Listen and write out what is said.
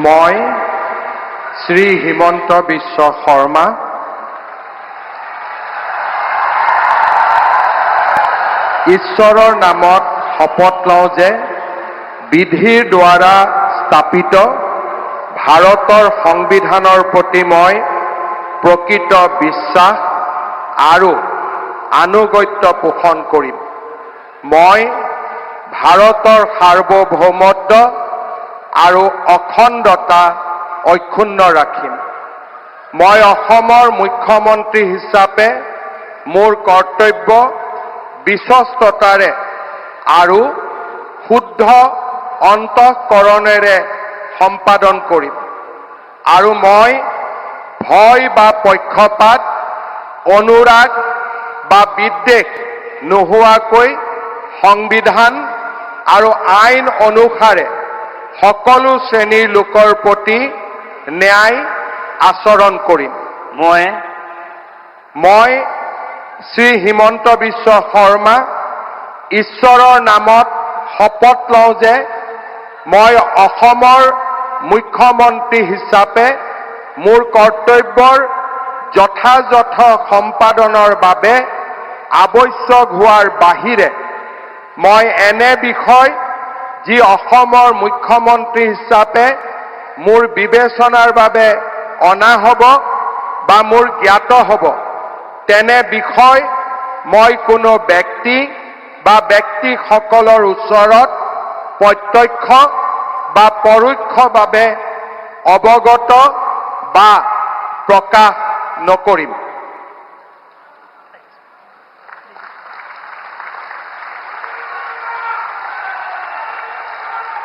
মই শ্ৰী হিমন্ত বিশ্ব শৰ্মা ঈশ্বৰৰ নামত শপত লওঁ যে বিধিৰ দ্বাৰা স্থাপিত ভাৰতৰ সংবিধানৰ প্ৰতি মই প্ৰকৃত বিশ্বাস আৰু আনুগত্য পোষণ কৰিম। মই ভাৰতৰ সাৰ্বভৌমত্ব আৰু অখণ্ডতা অক্ষুণ্ণ ৰাখিম। মই অসমৰ মুখ্যমন্ত্ৰী হিচাপে মোৰ কৰ্তব্য বিশ্বস্ততাৰে আৰু শুদ্ধ অন্তঃকৰণেৰে সম্পাদন কৰিম আৰু মই ভয় বা পক্ষপাত, অনুৰাগ বা বিদ্বেষ নোহোৱাকৈ সংবিধান আৰু আইন অনুসাৰে সকলো শ্ৰেণীৰ লোকৰ প্ৰতি ন্যায় আচৰণ কৰিম। মই শ্ৰী হিমন্ত বিশ্ব শৰ্মা ঈশ্বৰৰ নামত শপত লওঁ যে মই অসমৰ মুখ্যমন্ত্ৰী হিচাপে মোৰ কৰ্তব্যৰ যথাযথ সম্পাদনৰ বাবে আৱশ্যক হোৱাৰ বাহিৰে মই এনে বিষয় যি অসমৰ মুখ্যমন্ত্ৰী হিচাপে মোৰ বিবেচনাৰ বাবে অনা হ'ব বা মোৰ জ্ঞাত হ'ব তেনে বিষয় মই কোনো ব্যক্তি বা ব্যক্তিসকলৰ ওচৰত প্ৰত্যক্ষ বা পৰোক্ষভাৱে অৱগত বা প্ৰকাশ নকৰিম।